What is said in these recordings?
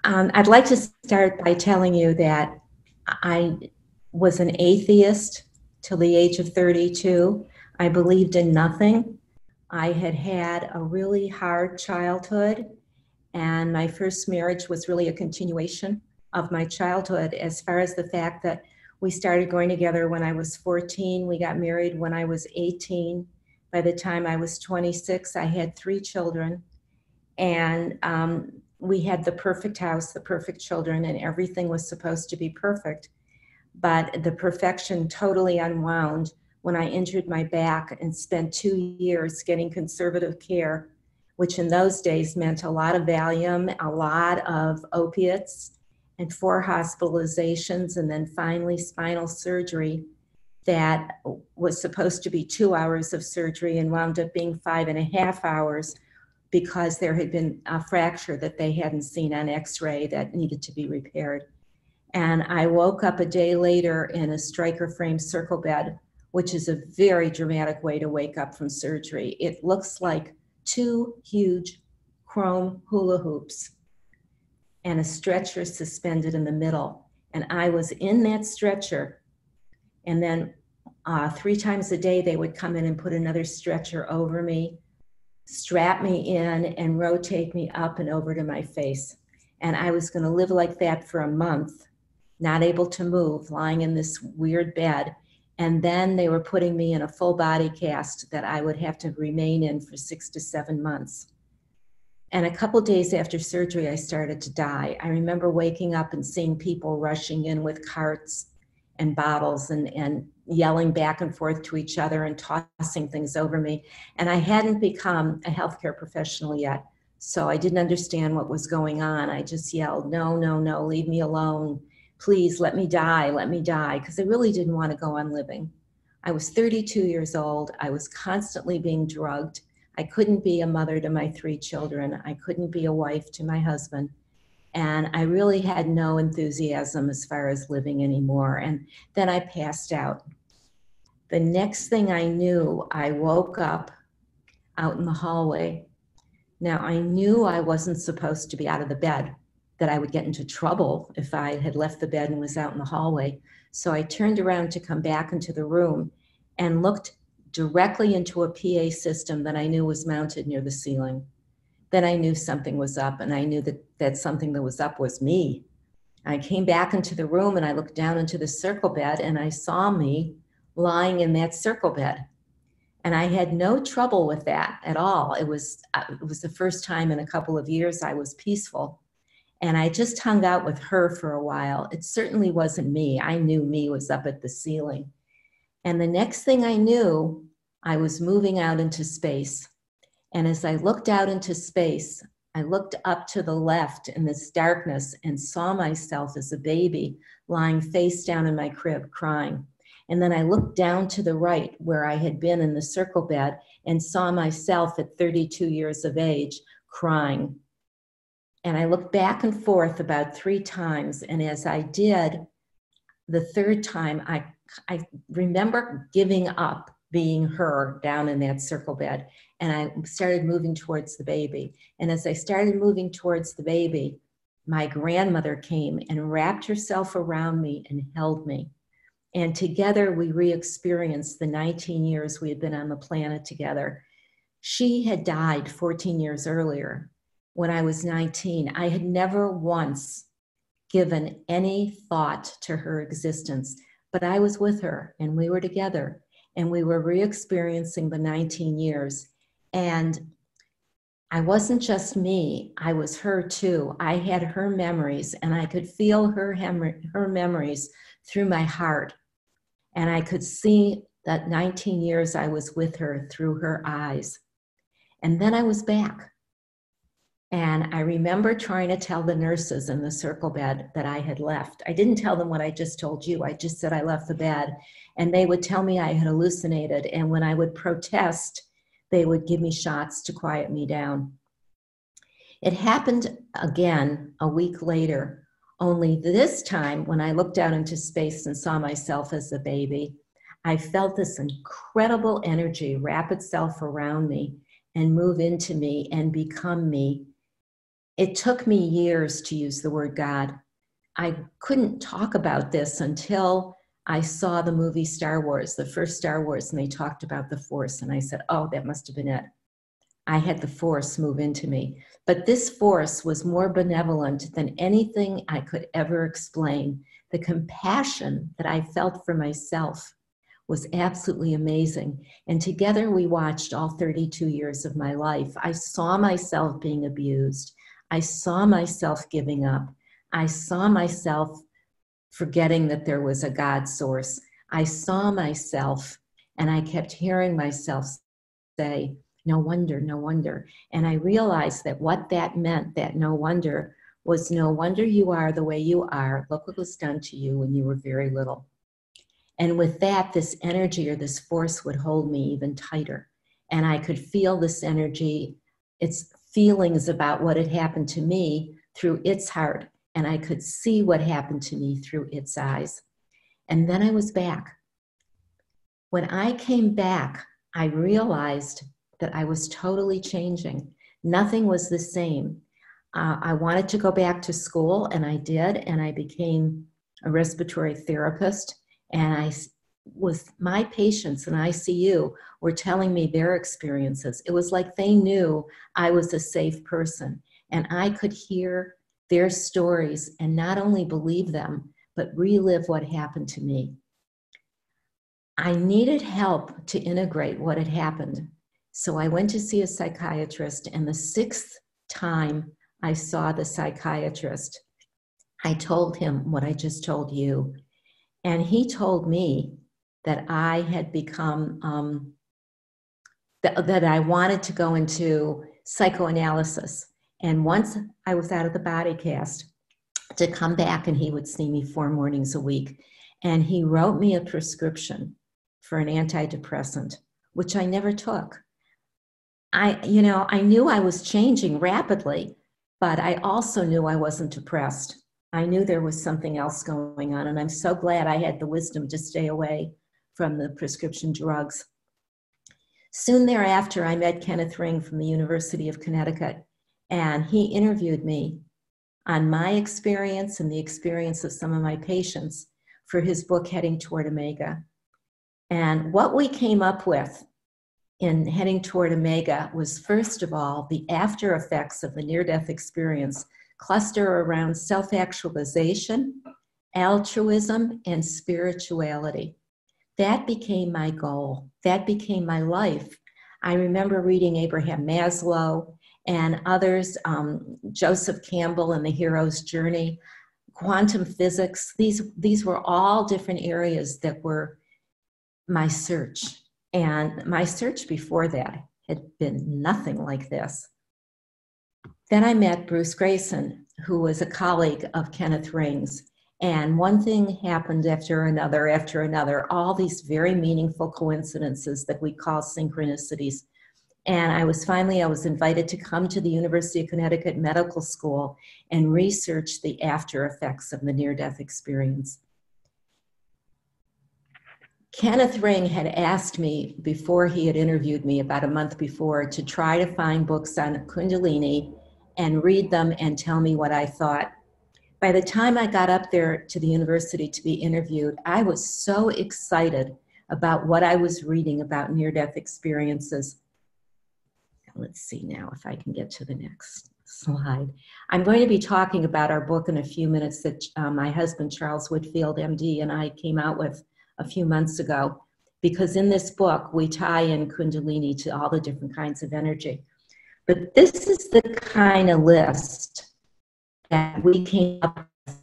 I'd like to start by telling you that I was an atheist till the age of 32. I believed in nothing. I had had a really hard childhood, and my first marriage was really a continuation of my childhood, as far as the fact that we started going together when I was 14. We got married when I was 18. By the time I was 26, I had 3 children, and we had the perfect house, the perfect children, and everything was supposed to be perfect. But the perfection totally unwound when I injured my back and spent 2 years getting conservative care, which in those days meant a lot of Valium, a lot of opiates, and 4 hospitalizations, and then finally spinal surgery that was supposed to be 2 hours of surgery and wound up being 5.5 hours because there had been a fracture that they hadn't seen on X-ray that needed to be repaired. And I woke up a day later in a striker frame circle bed, which is a very dramatic way to wake up from surgery. It looks like 2 huge chrome hula hoops and a stretcher suspended in the middle. And I was in that stretcher, and then 3 times a day they would come in and put another stretcher over me, strap me in, and rotate me up and over to my face. And I was going to live like that for a month, not able to move, lying in this weird bed. And then they were putting me in a full body cast that I would have to remain in for 6 to 7 months. And a couple days after surgery, I started to die. I remember waking up and seeing people rushing in with carts and bottles and yelling back and forth to each other and tossing things over me. And I hadn't become a healthcare professional yet, so I didn't understand what was going on. I just yelled, no, no, no, leave me alone. Please let me die, because I really didn't want to go on living. I was 32 years old. I was constantly being drugged. I couldn't be a mother to my 3 children. I couldn't be a wife to my husband. And I really had no enthusiasm as far as living anymore. And then I passed out. The next thing I knew, I woke up out in the hallway. Now, I knew I wasn't supposed to be out of the bed, that I would get into trouble if I had left the bed and was out in the hallway. So I turned around to come back into the room and looked directly into a PA system that I knew was mounted near the ceiling. Then I knew something was up, and I knew that something that was up was me. I came back into the room and I looked down into the circle bed and I saw me lying in that circle bed. And I had no trouble with that at all. It was the first time in a couple of years I was peaceful. And I just hung out with her for a while. It certainly wasn't me. I knew me was up at the ceiling. And the next thing I knew, I was moving out into space. And as I looked out into space, I looked up to the left in this darkness and saw myself as a baby lying face down in my crib crying. And then I looked down to the right where I had been in the circle bed and saw myself at 32 years of age crying. And I looked back and forth about 3 times. And as I did, the 3rd time, I remember giving up being her down in that circle bed. And I started moving towards the baby. And as I started moving towards the baby, my grandmother came and wrapped herself around me and held me. And together we re-experienced the 19 years we had been on the planet together. She had died 14 years earlier when I was 19. I had never once given any thought to her existence, but I was with her and we were together and we were re-experiencing the 19 years. And I wasn't just me, I was her too. I had her memories and I could feel her memories through my heart. And I could see that 19 years I was with her through her eyes. And then I was back. And I remember trying to tell the nurses in the circle bed that I had left. I didn't tell them what I just told you. I just said I left the bed. And they would tell me I had hallucinated. And when I would protest, they would give me shots to quiet me down. It happened again a week later, only this time when I looked out into space and saw myself as a baby, I felt this incredible energy wrap itself around me and move into me and become me. It took me years to use the word God. I couldn't talk about this until I saw the movie Star Wars, the first Star Wars, and they talked about the Force. And I said, oh, that must have been it. I had the Force move into me. But this Force was more benevolent than anything I could ever explain. The compassion that I felt for myself was absolutely amazing. And together we watched all 32 years of my life. I saw myself being abused. I saw myself giving up. I saw myself forgetting that there was a God source. I saw myself, and I kept hearing myself say, no wonder, no wonder. And I realized that what that meant, that no wonder, was no wonder you are the way you are. Look what was done to you when you were very little. And with that, this energy or this force would hold me even tighter. And I could feel this energy, its feelings about what had happened to me through its heart. And I could see what happened to me through its eyes. And then I was back. When I came back, I realized that I was totally changing. Nothing was the same. I wanted to go back to school, and I did, and I became a respiratory therapist. And my patients in ICU were telling me their experiences. It was like they knew I was a safe person, and I could hear their stories and not only believe them, but relive what happened to me. I needed help to integrate what had happened. So I went to see a psychiatrist, and the 6th time I saw the psychiatrist, I told him what I just told you. And he told me that I had become, that I wanted to go into psychoanalysis. And once I was out of the body cast, to come back, and he would see me 4 mornings a week. And he wrote me a prescription for an antidepressant, which I never took. I knew I was changing rapidly, but I also knew I wasn't depressed. I knew there was something else going on, and I'm so glad I had the wisdom to stay away from the prescription drugs. Soon thereafter, I met Kenneth Ring from the University of Connecticut, and he interviewed me on my experience and the experience of some of my patients for his book, Heading Toward Omega. And what we came up with in Heading Toward Omega was, first of all, the after effects of the near-death experience cluster around self-actualization, altruism, and spirituality. That became my goal. That became my life. I remember reading Abraham Maslow and others, Joseph Campbell and the Hero's Journey, quantum physics. These were all different areas that were my search. And my search before that had been nothing like this. Then I met Bruce Greyson, who was a colleague of Kenneth Ring's. And one thing happened after another, all these very meaningful coincidences that we call synchronicities. And I was invited to come to the University of Connecticut Medical School and research the after effects of the near-death experience. Kenneth Ring had asked me before he had interviewed me about a month before to try to find books on Kundalini and read them and tell me what I thought. By the time I got up there to the university to be interviewed, I was so excited about what I was reading about near-death experiences. Let's see now if I can get to the next slide. I'm going to be talking about our book in a few minutes that my husband, Charles Whitfield MD, and I came out with a few months ago, because in this book, we tie in Kundalini to all the different kinds of energy. But this is the kind of list that we came up with.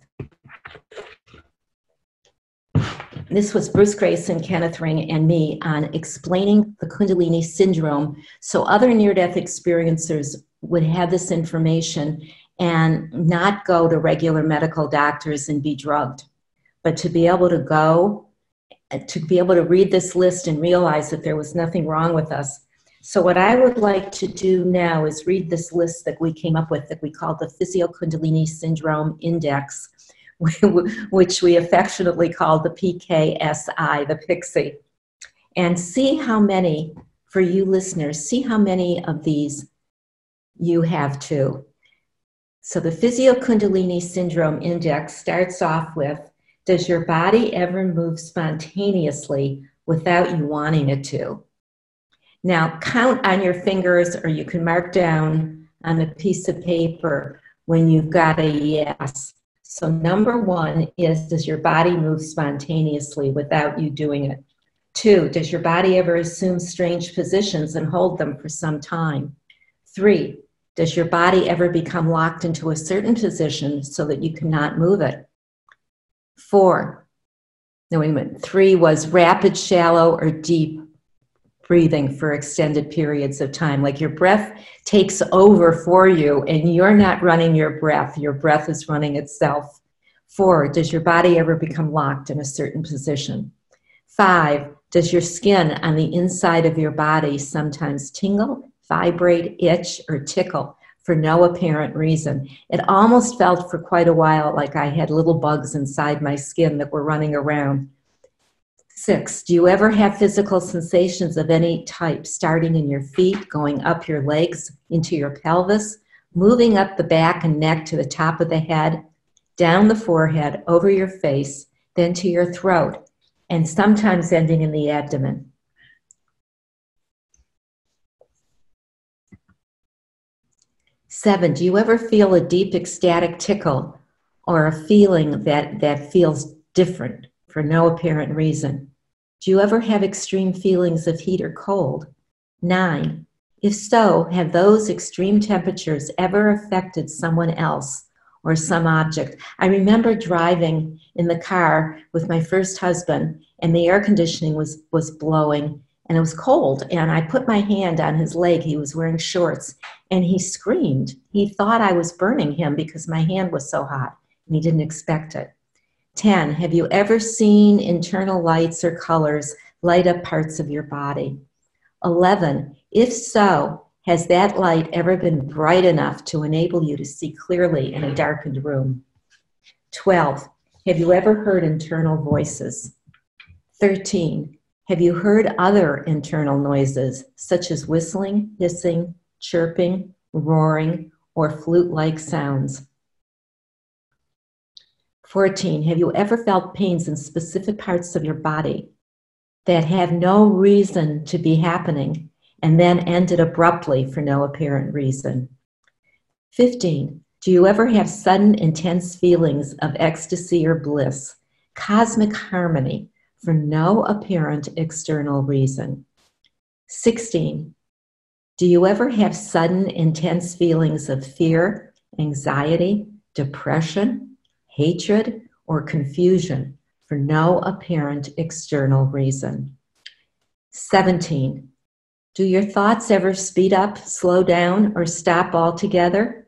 This was Bruce Greyson, Kenneth Ring, and me on explaining the Kundalini Syndrome so other near-death experiencers would have this information and not go to regular medical doctors and be drugged, but to be able to read this list and realize that there was nothing wrong with us. So what I would like to do now is read this list that we came up with that we called the Physio-Kundalini Syndrome Index, which we affectionately called the PKSI, the Pixie. And see how many, for you listeners, see how many of these you have too. So the Physio-Kundalini Syndrome Index starts off with, does your body ever move spontaneously without you wanting it to? Now count on your fingers, or you can mark down on a piece of paper when you've got a yes. So number 1 is, does your body move spontaneously without you doing it? 2, does your body ever assume strange positions and hold them for some time? 3, does your body ever become locked into a certain position so that you cannot move it? 3 was rapid, shallow, or deep breathing for extended periods of time. Like your breath takes over for you and you're not running your breath is running itself. 4, does your body ever become locked in a certain position? 5, does your skin on the inside of your body sometimes tingle, vibrate, itch, or tickle for no apparent reason? It almost felt for quite a while like I had little bugs inside my skin that were running around. 6, do you ever have physical sensations of any type, starting in your feet, going up your legs, into your pelvis, moving up the back and neck to the top of the head, down the forehead, over your face, then to your throat, and sometimes ending in the abdomen? 7, do you ever feel a deep ecstatic tickle or a feeling that feels different for no apparent reason? Do you ever have extreme feelings of heat or cold? 9, if so, have those extreme temperatures ever affected someone else or some object? I remember driving in the car with my first husband, and the air conditioning was blowing, and it was cold, and I put my hand on his leg. He was wearing shorts, and he screamed. He thought I was burning him because my hand was so hot, and he didn't expect it. 10, have you ever seen internal lights or colors light up parts of your body? 11, if so, has that light ever been bright enough to enable you to see clearly in a darkened room? 12, have you ever heard internal voices? 13, have you heard other internal noises, such as whistling, hissing, chirping, roaring, or flute-like sounds? 14, have you ever felt pains in specific parts of your body that have no reason to be happening and then ended abruptly for no apparent reason? 15, do you ever have sudden intense feelings of ecstasy or bliss, cosmic harmony, for no apparent external reason? 16, do you ever have sudden intense feelings of fear, anxiety, depression, hatred, or confusion for no apparent external reason? 17, do your thoughts ever speed up, slow down, or stop altogether?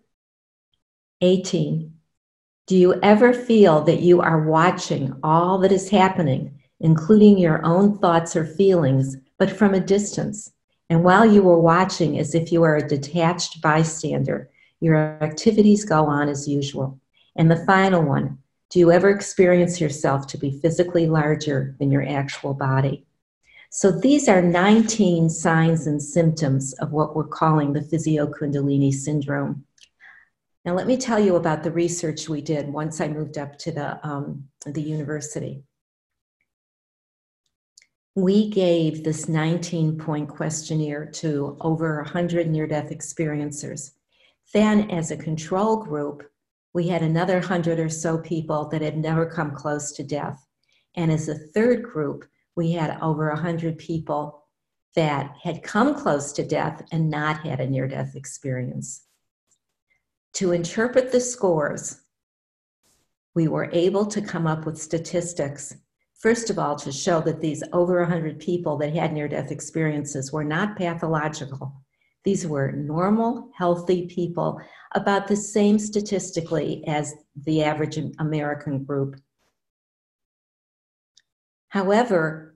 18, do you ever feel that you are watching all that is happening, including your own thoughts or feelings, but from a distance? And while you are watching, as if you are a detached bystander, your activities go on as usual. And the final one, do you ever experience yourself to be physically larger than your actual body? So these are 19 signs and symptoms of what we're calling the Physio-Kundalini Syndrome. Now let me tell you about the research we did once I moved up to the university. We gave this 19-point questionnaire to over 100 near-death experiencers. Then as a control group, we had another 100 or so people that had never come close to death. And as a third group, we had over 100 people that had come close to death and not had a near-death experience. To interpret the scores, we were able to come up with statistics, first of all, to show that these over 100 people that had near-death experiences were not pathological. These were normal, healthy people, about the same statistically as the average American group. However,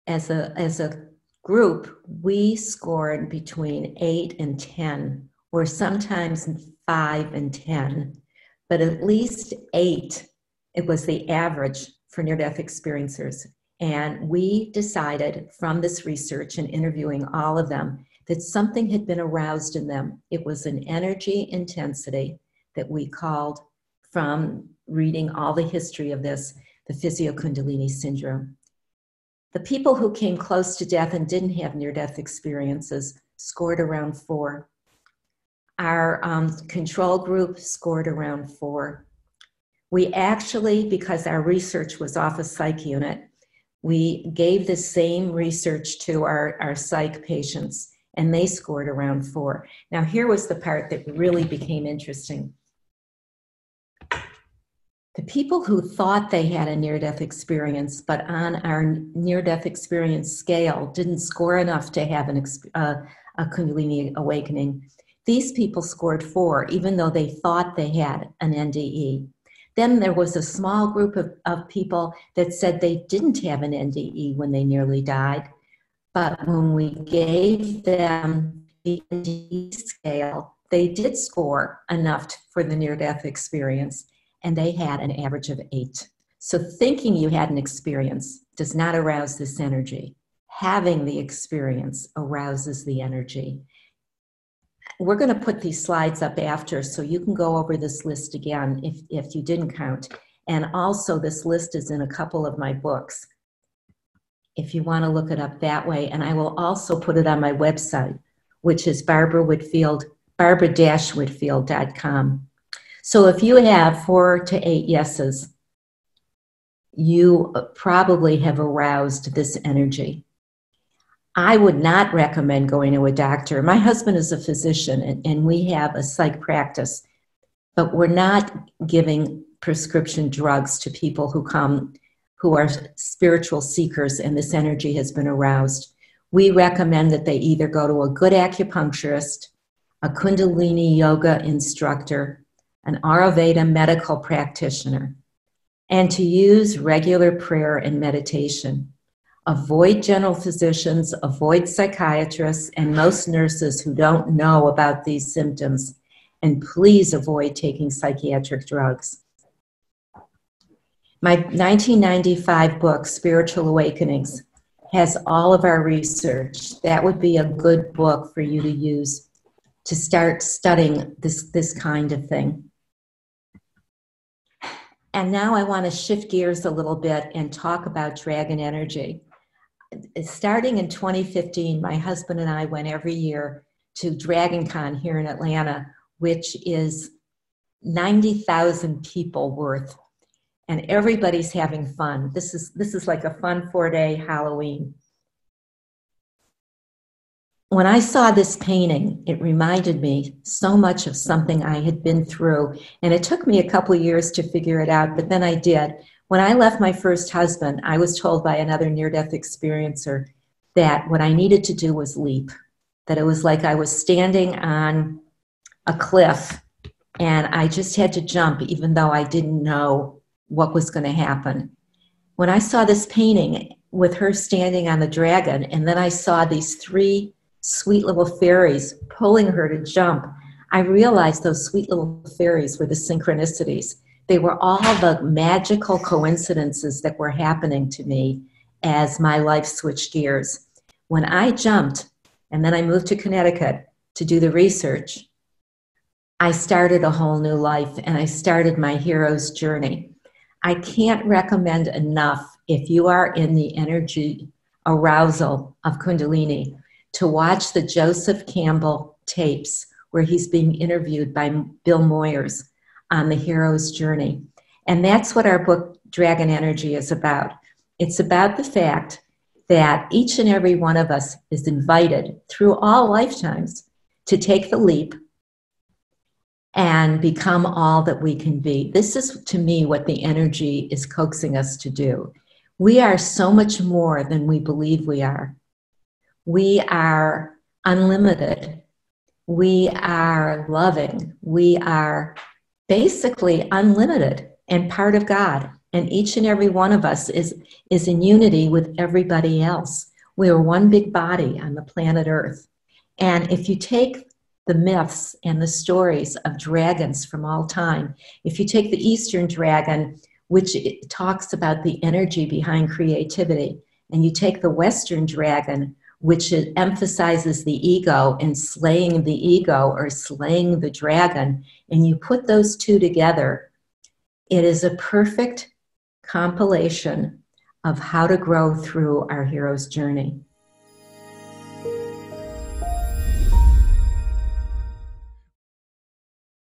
as a group, we scored between 8 and 10, or sometimes 5 and 10, but at least 8, it was the average for near-death experiencers. And we decided from this research and interviewing all of them that something had been aroused in them. It was an energy intensity that we called, from reading all the history of this, the Physio-Kundalini Syndrome. The people who came close to death and didn't have near-death experiences scored around 4. Our control group scored around 4. We actually, because our research was off a psych unit, we gave the same research to our psych patients, and they scored around 4. Now, here was the part that really became interesting. The people who thought they had a near-death experience, but on our near-death experience scale didn't score enough to have a Kundalini awakening, these people scored 4, even though they thought they had an NDE. Then there was a small group of people that said they didn't have an NDE when they nearly died, but when we gave them the NDE scale, they did score enough for the near-death experience, and they had an average of 8. So thinking you had an experience does not arouse this energy. Having the experience arouses the energy. We're going to put these slides up after, so you can go over this list again if you didn't count. And also, this list is in a couple of my books, if you want to look it up that way. And I will also put it on my website, which is barbara-whitfield.com. So if you have 4 to 8 yeses, you probably have aroused this energy. I would not recommend going to a doctor. My husband is a physician, and we have a psych practice, but we're not giving prescription drugs to people who come, who are spiritual seekers, and this energy has been aroused. We recommend that they either go to a good acupuncturist, a Kundalini yoga instructor, an Ayurveda medical practitioner, and to use regular prayer and meditation. Avoid general physicians, avoid psychiatrists, and most nurses who don't know about these symptoms, and please avoid taking psychiatric drugs. My 1995 book, Spiritual Awakenings, has all of our research. That would be a good book for you to use to start studying this kind of thing. And now I want to shift gears a little bit and talk about dragon energy. Starting in 2015, my husband and I went every year to Dragon Con here in Atlanta, which is 90,000 people worth. And everybody's having fun. This is like a fun 4-day Halloween. When I saw this painting, it reminded me so much of something I had been through. And it took me a couple of years to figure it out, but then I did. When I left my first husband, I was told by another near-death experiencer that what I needed to do was leap. That it was like I was standing on a cliff and I just had to jump even though I didn't know what was going to happen. When I saw this painting with her standing on the dragon, and then I saw these 3 sweet little fairies pulling her to jump, I realized those sweet little fairies were the synchronicities. They were all the magical coincidences that were happening to me as my life switched gears. When I jumped, and then I moved to Connecticut to do the research, I started a whole new life, and I started my hero's journey. I can't recommend enough, if you are in the energy arousal of Kundalini, to watch the Joseph Campbell tapes where he's being interviewed by Bill Moyers on the hero's journey. And that's what our book, Dragon Energy, is about. It's about the fact that each and every one of us is invited through all lifetimes to take the leap and become all that we can be. This is, to me, what the energy is coaxing us to do. We are so much more than we believe we are. We are unlimited. We are loving. We are basically unlimited and part of God. And each and every one of us is in unity with everybody else. We are one big body on the planet Earth. And if you take the myths and the stories of dragons from all time, if you take the Eastern dragon, which talks about the energy behind creativity, and you take the Western dragon, which emphasizes the ego and slaying the ego or slaying the dragon, and you put those two together, it is a perfect compilation of how to grow through our hero's journey.